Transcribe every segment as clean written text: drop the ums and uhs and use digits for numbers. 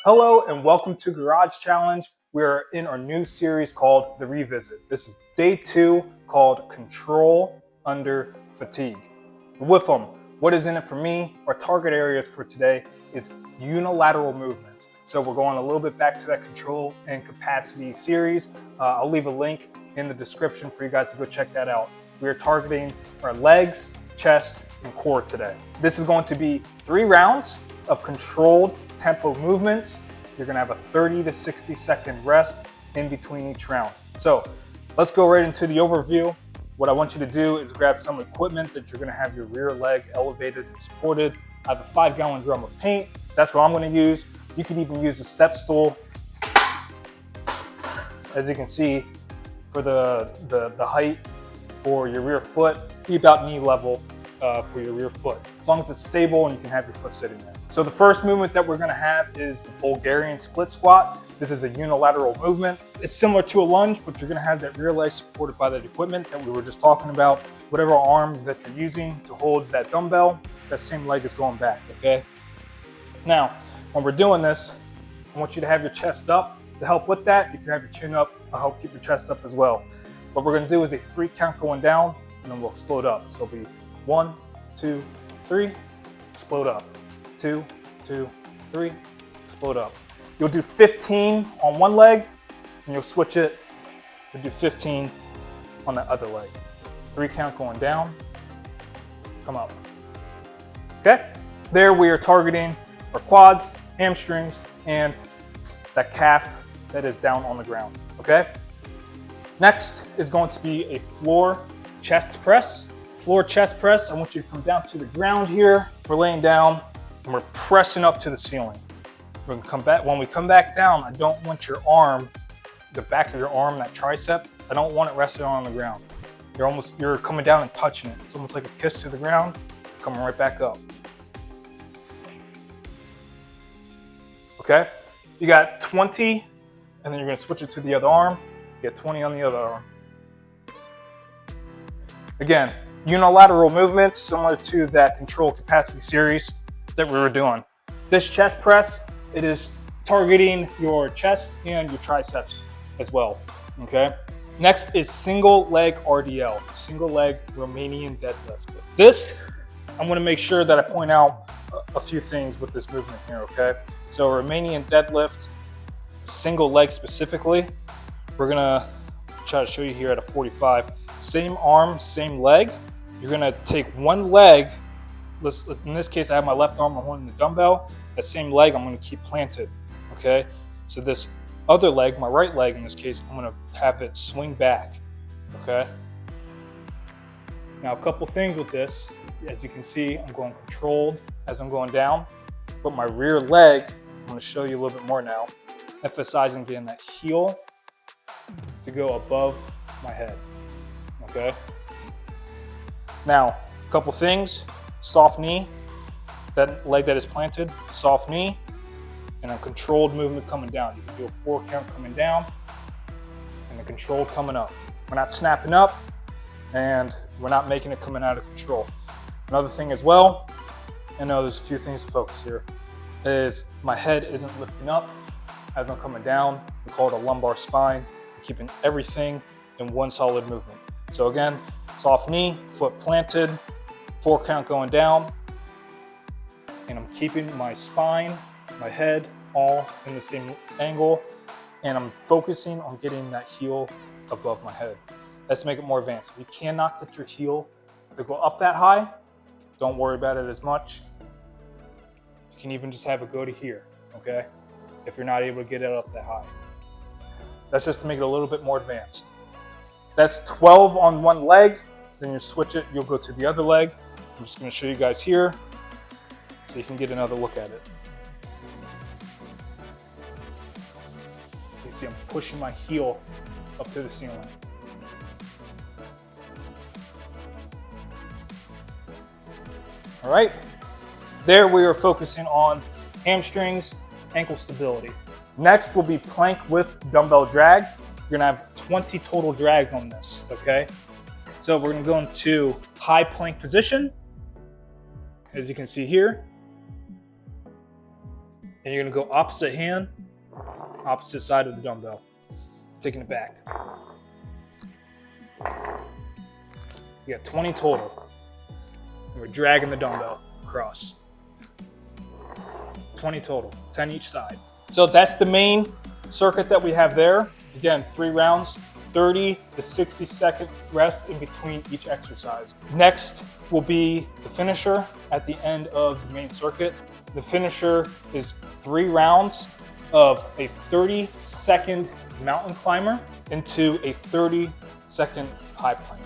Hello and welcome to Garage Challenge. We're in our new series called The Revisit. This is day 2 called Control Under Fatigue. With them, what is in it for me? Our target areas for today is unilateral movements. So we're going a little bit back to that control and capacity series. I'll leave a link in the description for you guys to go check that out. We are targeting our legs, chest, and core today. This is going to be 3 rounds of controlled tempo movements. You're gonna have a 30 to 60 second rest in between each round. So let's go right into the overview. What I want you to do is grab some equipment that you're gonna have your rear leg elevated and supported. I have a 5-gallon drum of paint. That's what I'm gonna use. You can even use a step stool. As you can see, for the height for your rear foot, be about knee level for your rear foot. As long as it's stable and you can have your foot sitting there. So the first movement that we're gonna have is the Bulgarian split squat. This is a unilateral movement. It's similar to a lunge, but you're gonna have that rear leg supported by that equipment that we were just talking about. Whatever arm that you're using to hold that dumbbell, that same leg is going back, okay? Now, when we're doing this, I want you to have your chest up. To help with that, you can have your chin up. I'll help keep your chest up as well. What we're gonna do is a 3 count going down, and then we'll explode up. So it'll be 1, 2, 3, explode up. 2, 2, 3, explode up. You'll do 15 on one leg, and you'll switch it. You'll do 15 on the other leg. 3 count going down, come up. Okay? There we are targeting our quads, hamstrings, and that calf that is down on the ground, okay? Next is going to be a floor chest press. Floor chest press, I want you to come down to the ground here. We're laying down and we're pressing up to the ceiling. We're gonna come back. When we come back down, I don't want your arm, the back of your arm, that tricep, I don't want it resting on the ground. You're coming down and touching it. It's almost like a kiss to the ground, coming right back up. Okay? You got 20, and then you're gonna switch it to the other arm. You get 20 on the other arm. Again, unilateral movements similar to that control capacity series that we were doing. This chest press, it is targeting your chest and your triceps as well, okay? Next is single leg RDL, single leg Romanian deadlift. This, I'm gonna make sure that I point out a few things with this movement here, okay? So Romanian deadlift, single leg specifically, we're gonna try to show you here at a 45. Same arm, same leg. You're gonna take one leg, in this case I have my left arm, I'm holding the dumbbell. That same leg I'm gonna keep planted, okay? So this other leg, my right leg in this case, I'm gonna have it swing back, okay? Now a couple things with this, as you can see, I'm going controlled as I'm going down, but my rear leg, I'm gonna show you a little bit more now, emphasizing getting that heel to go above my head, okay? Now, a couple things, soft knee, that leg that is planted, soft knee, and a controlled movement coming down. You can do a 4 count coming down, and a controlled coming up. We're not snapping up, and we're not making it coming out of control. Another thing as well, I know there's a few things to focus here, is my head isn't lifting up as I'm coming down. We call it a lumbar spine. We're keeping everything in one solid movement. So again, soft knee, foot planted, 4 count going down, and I'm keeping my spine, my head, all in the same angle, and I'm focusing on getting that heel above my head. Let's make it more advanced. If you cannot get your heel to go up that high, don't worry about it as much. You can even just have it go to here, okay? If you're not able to get it up that high. That's just to make it a little bit more advanced. That's 12 on one leg, then you switch it, you'll go to the other leg. I'm just gonna show you guys here so you can get another look at it. You see I'm pushing my heel up to the ceiling. All right, there we are focusing on hamstrings, ankle stability. Next will be plank with dumbbell drag. You're gonna have 20 total drags on this, okay? So we're gonna go into high plank position, as you can see here. And you're gonna go opposite hand, opposite side of the dumbbell. Taking it back. You got 20 total. And we're dragging the dumbbell across. 20 total, 10 each side. So that's the main circuit that we have there. Again, 3 rounds, 30 to 60 second rest in between each exercise. Next will be the finisher at the end of the main circuit. The finisher is 3 rounds of a 30-second mountain climber into a 30-second high plank.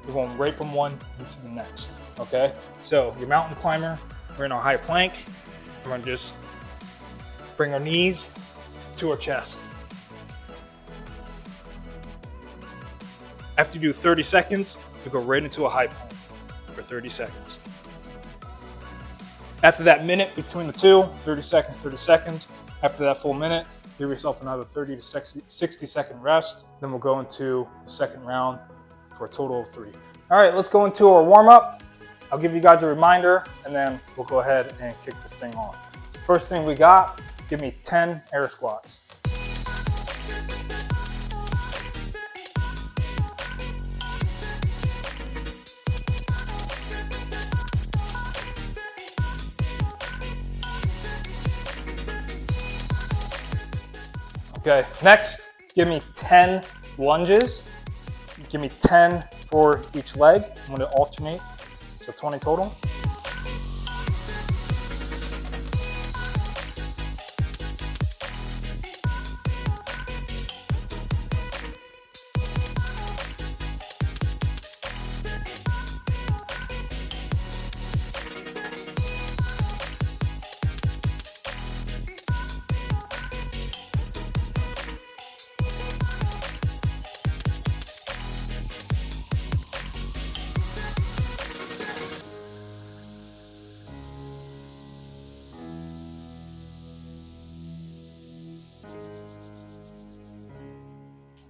We're going right from one into the next, okay? So your mountain climber, we're in our high plank. We're gonna just bring our knees to our chest. After you do 30 seconds, you go right into a high plank for 30 seconds. After that minute between the two, 30 seconds, 30 seconds. After that full minute, give yourself another 30 to 60 second rest. Then we'll go into the second round for a total of 3. All right, let's go into our warm up. I'll give you guys a reminder and then we'll go ahead and kick this thing off. First thing we got, give me 10 air squats. Okay, next, give me 10 lunges. Give me 10 for each leg. I'm gonna alternate, so 20 total.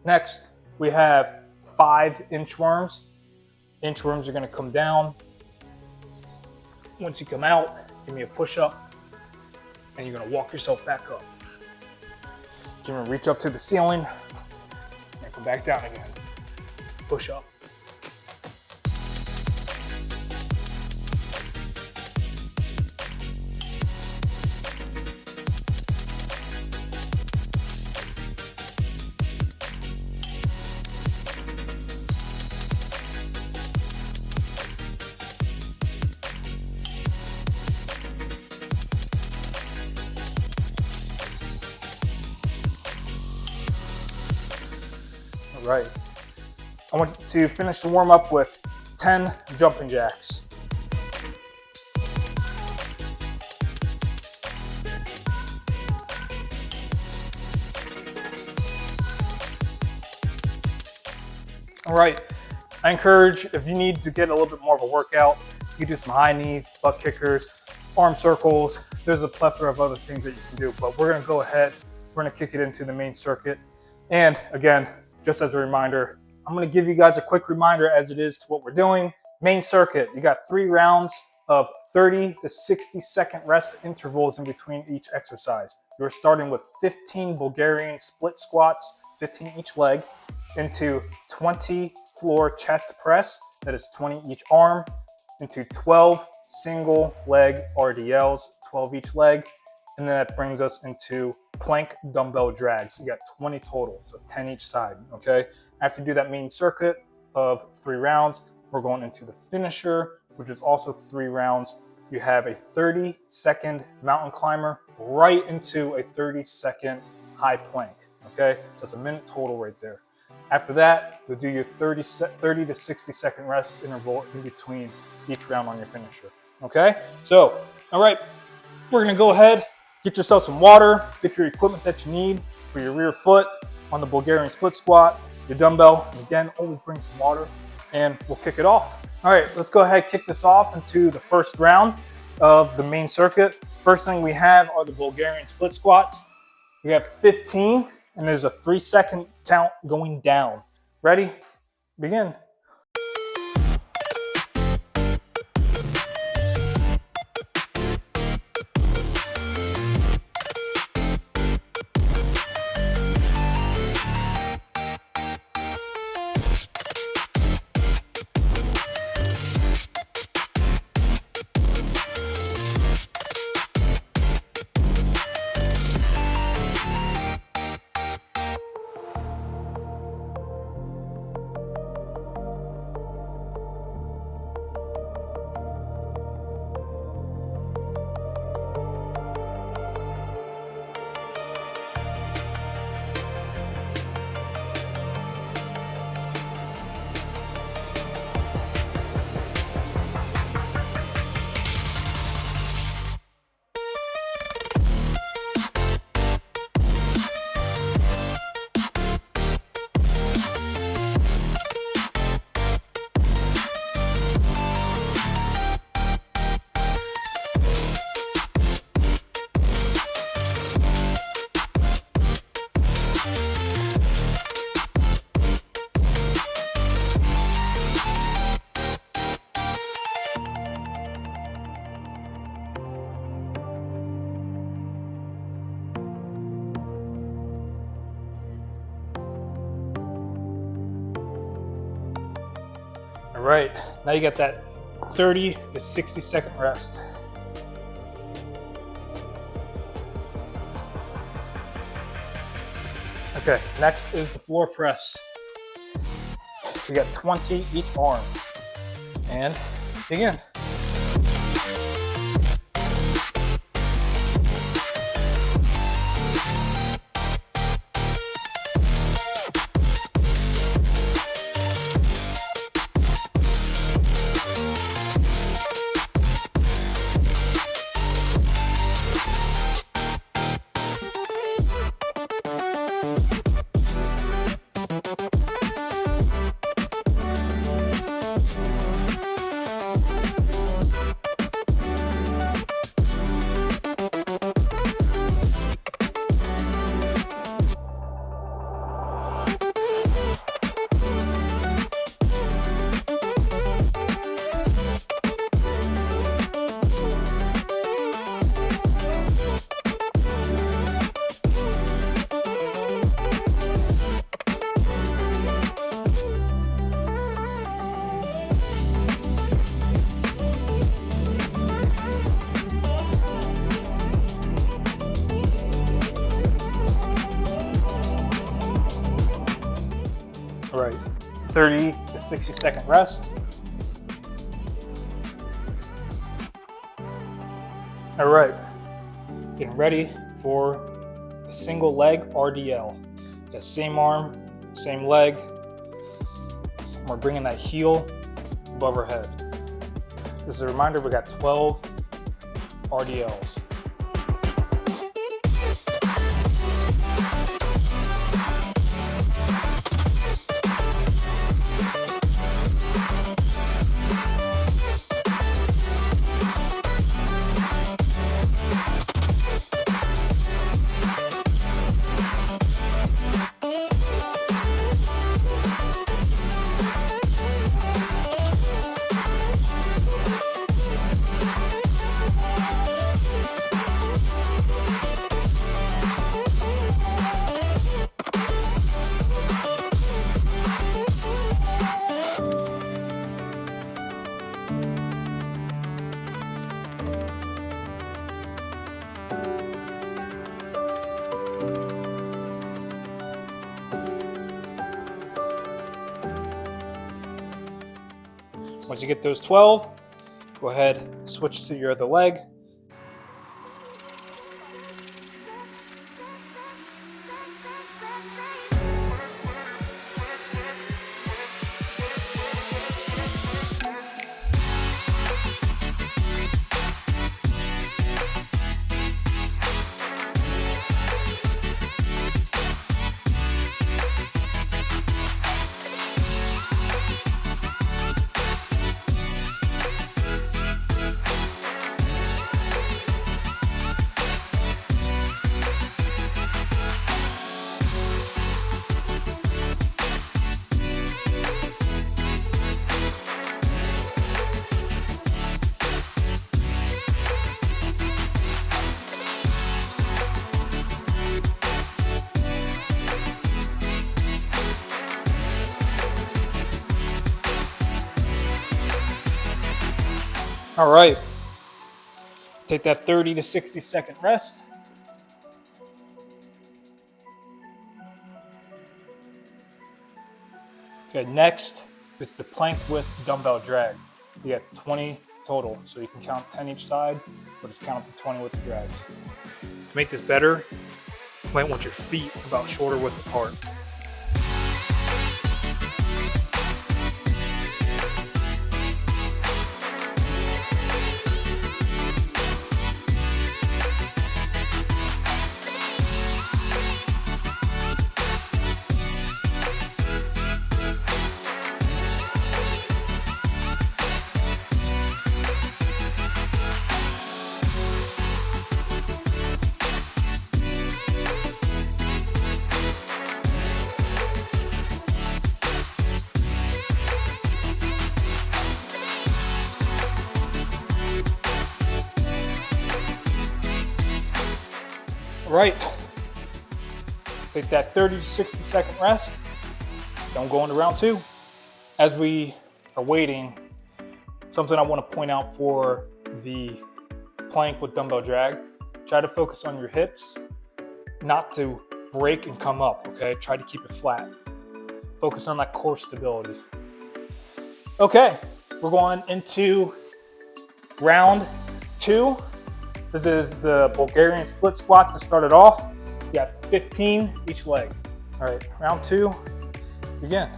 Next, we have 5 inchworms. Inchworms are gonna come down. Once you come out, give me a push-up, and you're gonna walk yourself back up. You're gonna reach up to the ceiling, and come back down again. Push up. All right. I want to finish the warm up with 10 jumping jacks. All right. I encourage, if you need to get a little bit more of a workout, you can do some high knees, butt kickers, arm circles. There's a plethora of other things that you can do, but we're gonna go ahead, we're gonna kick it into the main circuit. And again, just as a reminder, I'm gonna give you guys a quick reminder as it is to what we're doing. Main circuit, you got 3 rounds of 30 to 60 second rest intervals in between each exercise. You're starting with 15 Bulgarian split squats, 15 each leg, into 20 floor chest press, that is 20 each arm, into 12 single leg RDLs, 12 each leg, and then that brings us into plank dumbbell drags. You got 20 total, so 10 each side, okay? After you do that main circuit of 3 rounds, we're going into the finisher, which is also 3 rounds. You have a 30-second mountain climber right into a 30-second high plank, okay? So it's a minute total right there. After that, you'll do your 30 to 60 second rest interval in between each round on your finisher, okay? So, all right, we're gonna go ahead, get yourself some water, get your equipment that you need for your rear foot on the Bulgarian split squat, your dumbbell, and again, always bring some water, and we'll kick it off. All right, let's go ahead, kick this off into the first round of the main circuit. First thing we have are the Bulgarian split squats. We have 15, and there's a 3-second count going down. Ready? Begin. right, now you got that 30 to 60 second rest. Okay, next is the floor press. We got 20 each arm. And begin. All right, 30 to 60 second rest. All right, getting ready for a single leg RDL. That same arm, same leg. We're bringing that heel above our head. This is a reminder, we got 12 RDLs. Once you get those 12, go ahead, switch to your other leg. All right, take that 30 to 60 second rest. Okay, next is the plank with dumbbell drag. You got 20 total, so you can count 10 each side, but just count up to 20 with the drags. To make this better, you might want your feet about shoulder width apart. All right, take that 30 to 60 second rest. Don't go into round two. As we are waiting, something I want to point out for the plank with dumbbell drag, try to focus on your hips, not to break and come up, okay? Try to keep it flat. Focus on that core stability. Okay, we're going into round 2. This is the Bulgarian split squat to start it off. You got 15 each leg. All right, round 2, begin.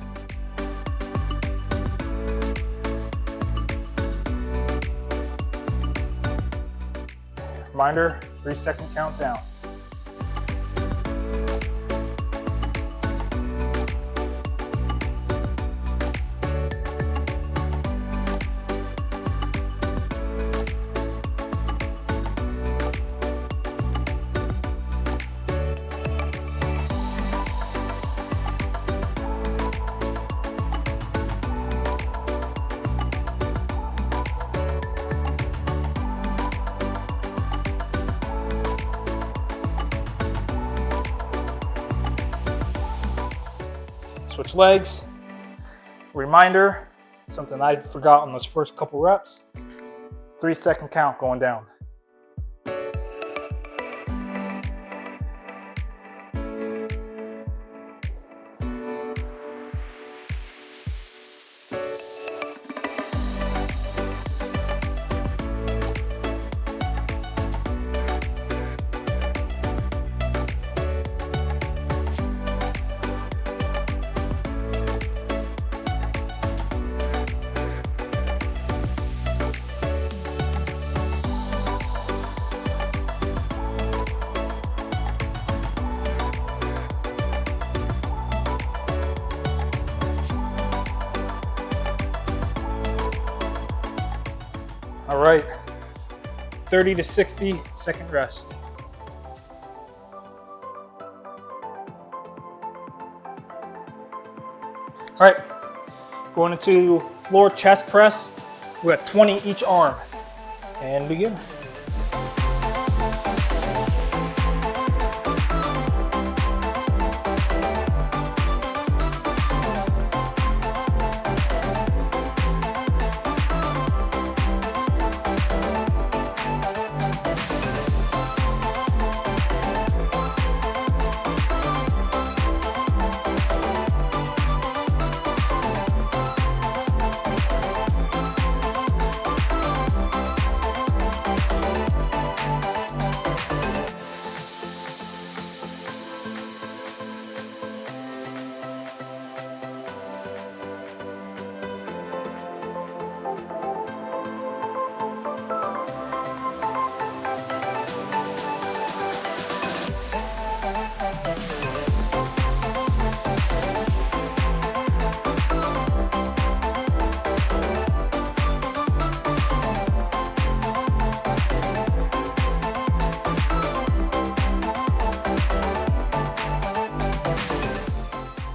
Reminder, 3-second countdown. Switch legs. Reminder, something I forgot on those first couple reps, 3-second count going down. All right, 30 to 60 second rest. All right, going into floor chest press. We got 20 each arm, and begin.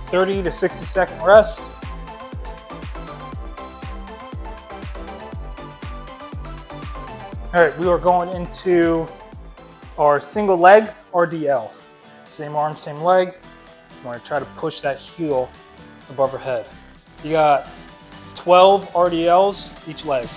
Thirty to 60-second rest. All right, we are going into our single leg RDL. Same arm, same leg. You want to try to push that heel above her head. You got 12 RDLs each leg.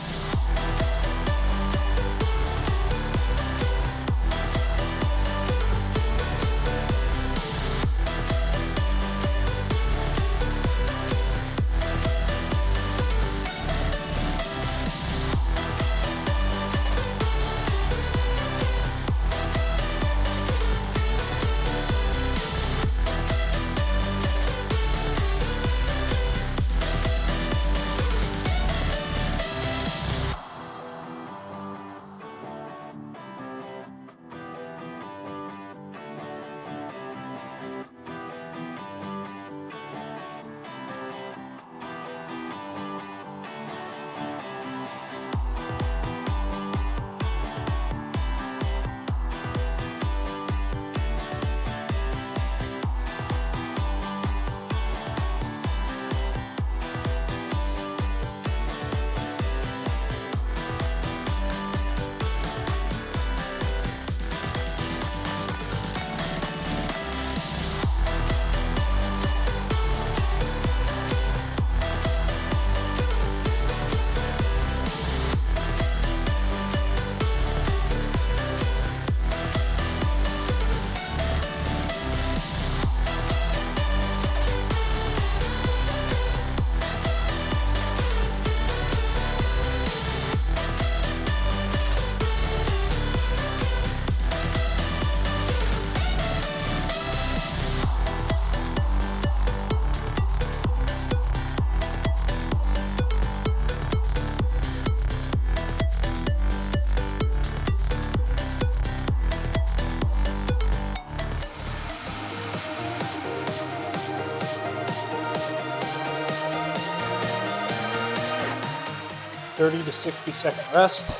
30 to 60 second rest.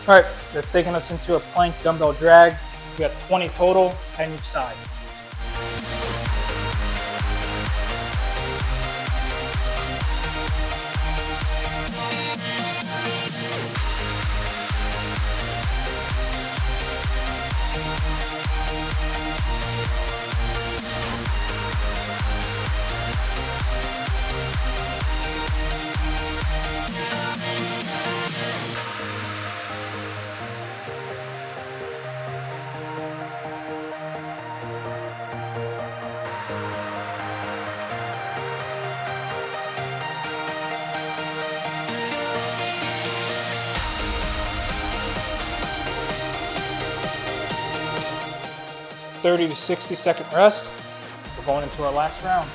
All right, that's taking us into a plank dumbbell drag. We got 20 total, 10 each side. "30 to 60 second rest. We're going into our last round.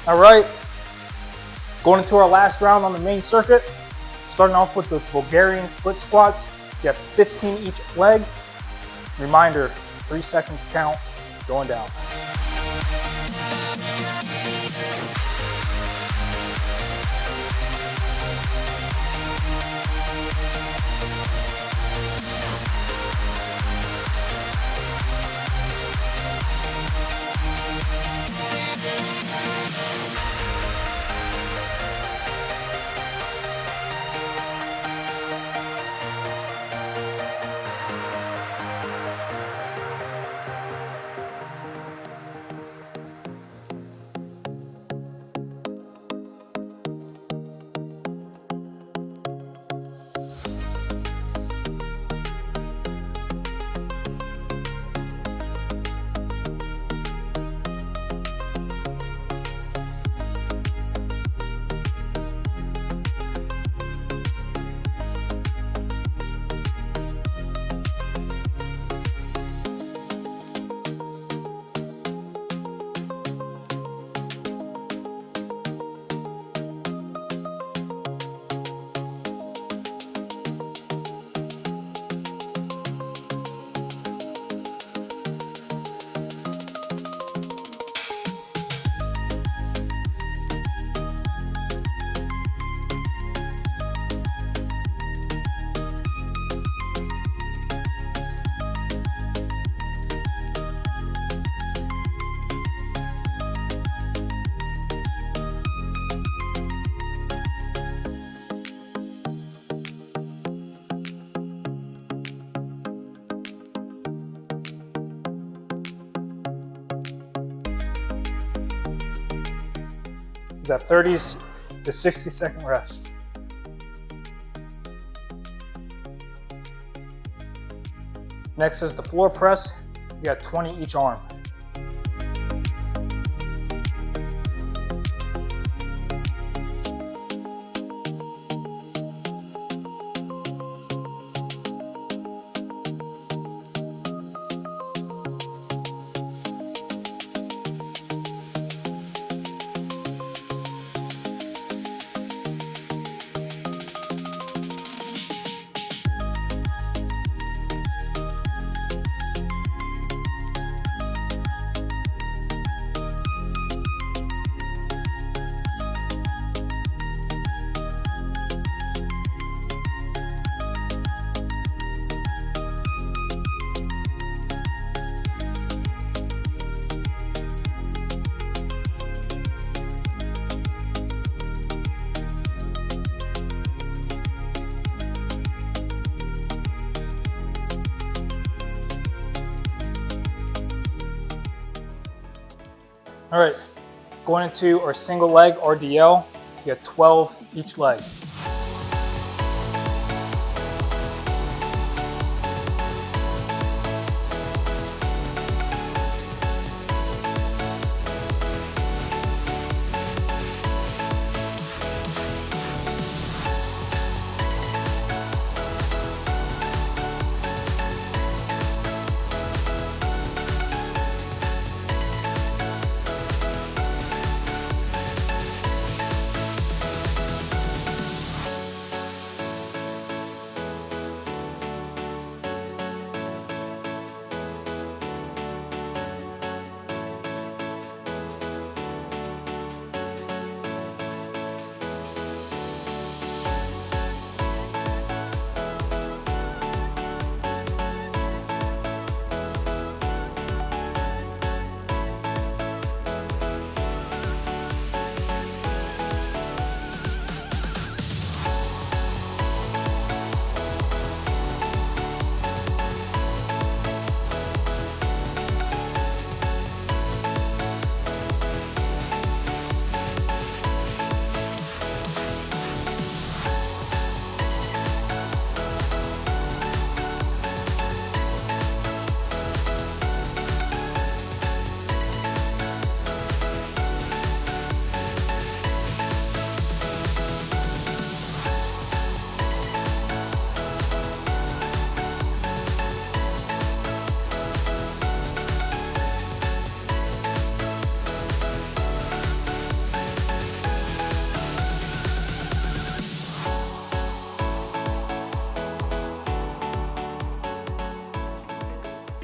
All right, going into our last round on the main circuit. Starting off with the Bulgarian split squats. You have 15 each leg. Reminder, 3 second count going down. That 30 to 60 second rest. Next is the floor press. You got 20 each arm. All right, going into our single leg RDL, you got 12 each leg.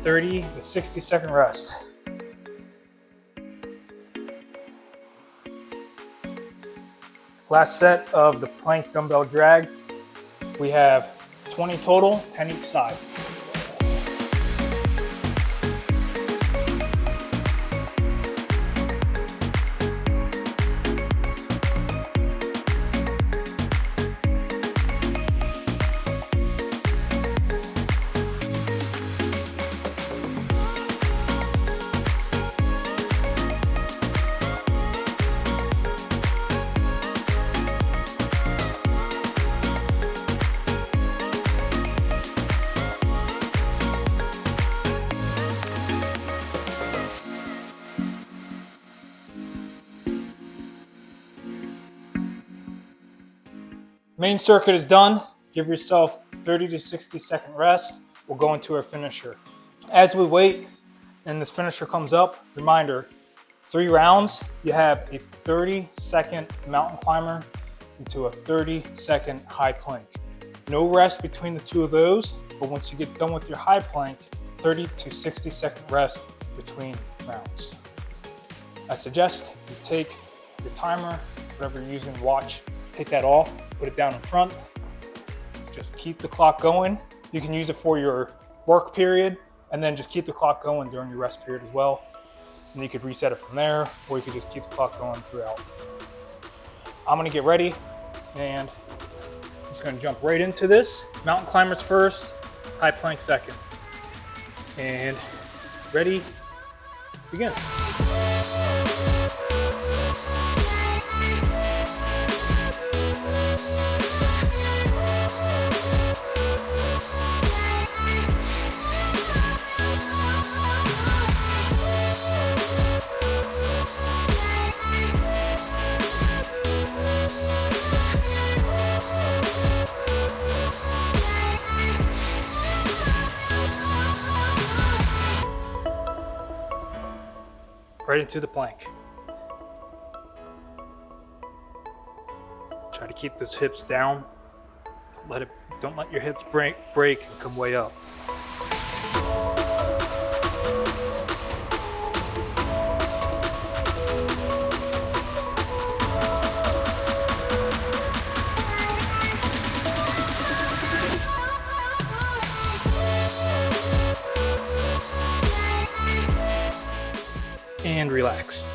30 to 60-second rest. Last set of the plank dumbbell drag. We have 20 total, 10 each side. Main circuit is done. Give yourself 30 to 60-second rest. We'll go into our finisher. As we wait and this finisher comes up, reminder, 3 rounds, you have a 30-second mountain climber into a 30-second high plank. No rest between the two of those, but once you get done with your high plank, 30 to 60-second rest between rounds. I suggest you take your timer, whatever you're using, watch, take that off, put it down in front, just keep the clock going. You can use it for your work period and then just keep the clock going during your rest period as well. And you could reset it from there, or you could just keep the clock going throughout. I'm gonna get ready and I'm just gonna jump right into this. Mountain climbers first, high plank second. And ready, begin. Right into the plank. Try to keep those hips down. Don't let your hips break and come way up. And relax.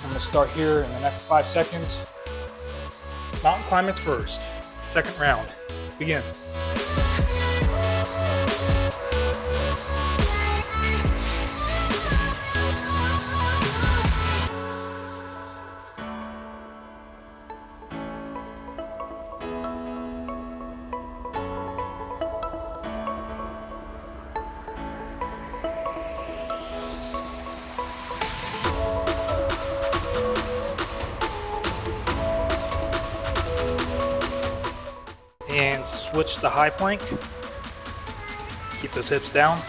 I'm gonna start here in the next 5 seconds. Mountain climbers first. Second round. Begin. And switch to high plank. Keep those hips down.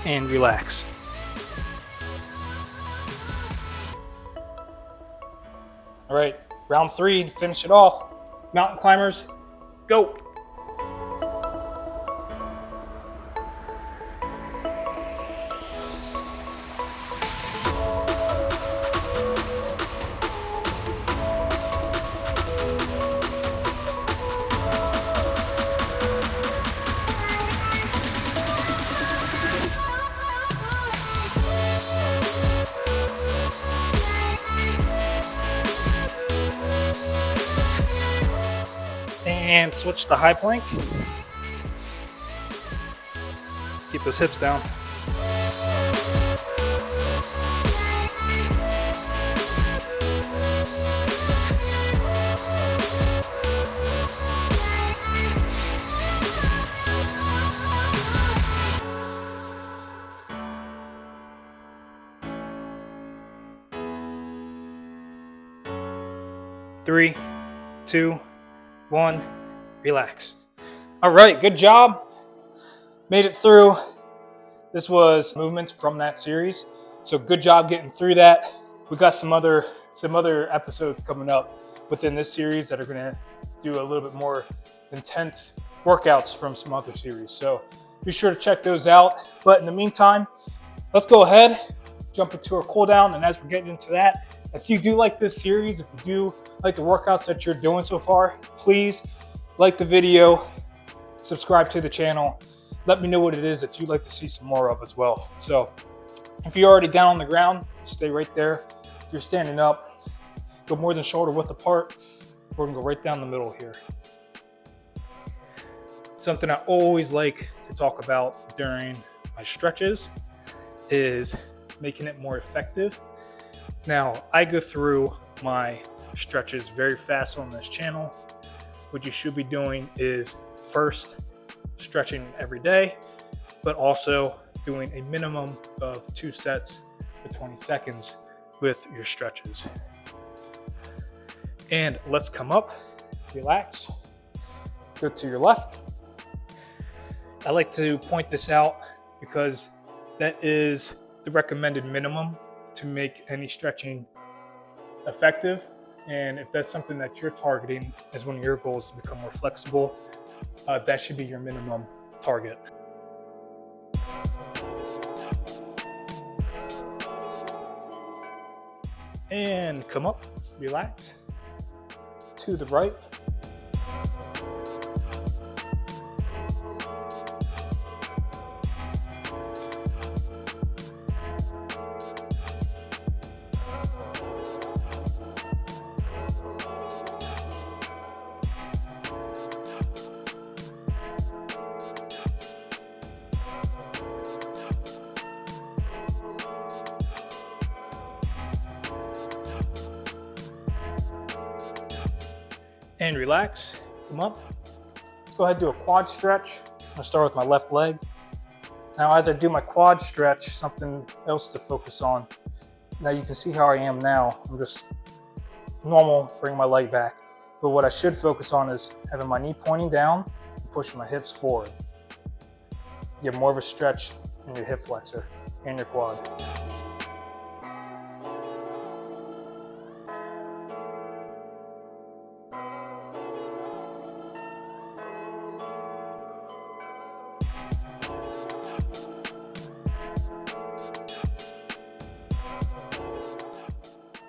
And relax. All right, round 3, to finish it off. Mountain climbers, go. And switch to high plank. Keep those hips down. 3, 2, 1, relax. All right, good job. Made it through. This was movements from that series. So good job getting through that. We got some other episodes coming up within this series that are gonna do a little bit more intense workouts from some other series. So be sure to check those out. But in the meantime, let's go ahead, jump into our cool down. And as we're getting into that, if you do like this series, if you do like the workouts that you're doing so far, please like the video, subscribe to the channel. Let me know what it is that you'd like to see some more of as well. So if you're already down on the ground, stay right there. If you're standing up, go more than shoulder width apart. We're gonna go right down the middle here. Something I always like to talk about during my stretches is making it more effective. Now, I go through my stretches very fast on this channel. What you should be doing is first stretching every day, but also doing a minimum of 2 sets for 20 seconds with your stretches. And let's come up, relax, go to your left. I like to point this out because that is the recommended minimum to make any stretching effective. And if that's something that you're targeting as one of your goals to become more flexible, that should be your minimum target. And come up, relax, to the right. And relax, come up. Let's go ahead and do a quad stretch. I'm gonna start with my left leg. Now, as I do my quad stretch, something else to focus on. Now you can see how I am now. I'm just normal, bring my leg back. But what I should focus on is having my knee pointing down, and pushing my hips forward. You have more of a stretch in your hip flexor and your quad.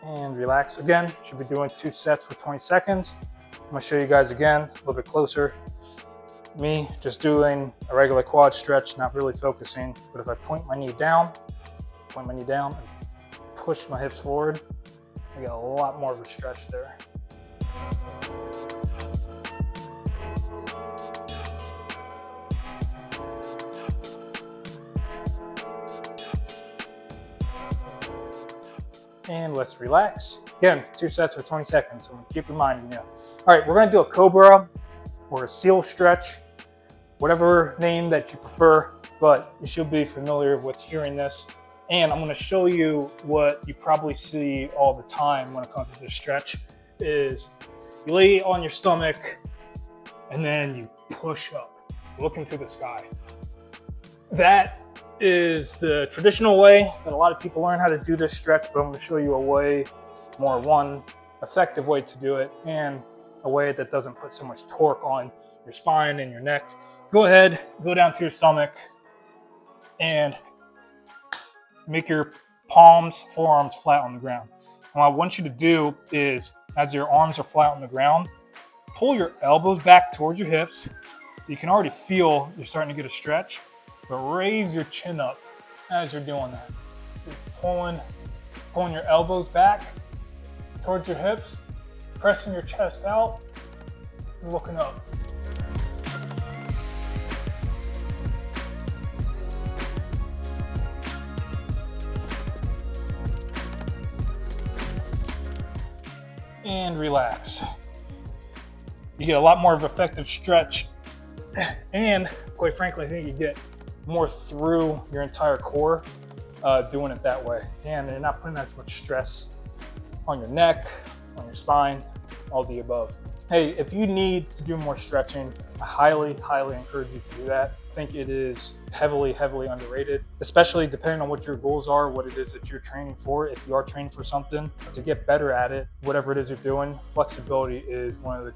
And relax again. Should be doing 2 sets for 20 seconds. I'm gonna show you guys again, a little bit closer. Me just doing a regular quad stretch, not really focusing. But if I point my knee down, and push my hips forward, I get a lot more of a stretch there. And let's relax. Again, 2 sets for 20 seconds. So I'm gonna keep reminding you. All right, we're gonna do a cobra or a seal stretch, whatever name that you prefer, but you should be familiar with hearing this. And I'm gonna show you what you probably see all the time when it comes to this stretch is you lay on your stomach and then you push up, look into the sky. That is the traditional way that a lot of people learn how to do this stretch, but I'm going to show you a way more effective way to do it and a way that doesn't put so much torque on your spine and your neck. Go ahead, go down to your stomach and make your palms, forearms flat on the ground. And what I want you to do is, as your arms are flat on the ground, pull your elbows back towards your hips. You can already feel you're starting to get a stretch. But raise your chin up as you're doing that. You're pulling your elbows back towards your hips, pressing your chest out, and looking up. And relax. You get a lot more of an effective stretch. And quite frankly, I think you get more through your entire core doing it that way. And you're not putting as much stress on your neck, on your spine. all the above. Hey, if you need to do more stretching, I highly encourage you to do that. I think it is heavily underrated, especially depending on what your goals are, what it is that you're training for. If you are training for something, to get better at it, whatever it is you're doing, flexibility is one of the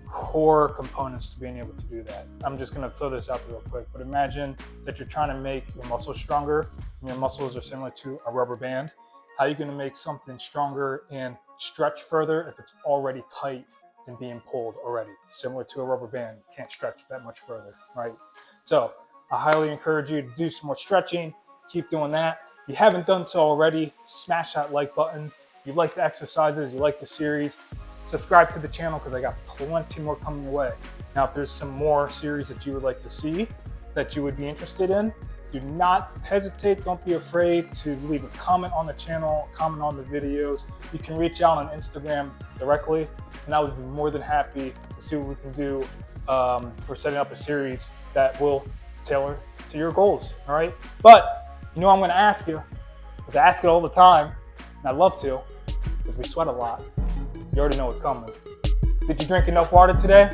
core components to being able to do that. I'm just gonna throw this out there real quick, but imagine that you're trying to make your muscles stronger, and your muscles are similar to a rubber band. How are you gonna make something stronger and stretch further if it's already tight and being pulled already? Similar to a rubber band, you can't stretch that much further, right? So I highly encourage you to do some more stretching, keep doing that. If you haven't done so already, smash that like button. If you like the exercises, you like the series, subscribe to the channel because I got plenty more coming your way. Now, if there's some more series that you would like to see, that you would be interested in, do not hesitate, don't be afraid to leave a comment on the channel, comment on the videos. You can reach out on Instagram directly, and I would be more than happy to see what we can do for setting up a series that will tailor to your goals, all right? But you know I'm gonna ask you, because I ask it all the time, and I love to, because we sweat a lot. You already know what's coming. Did you drink enough water today?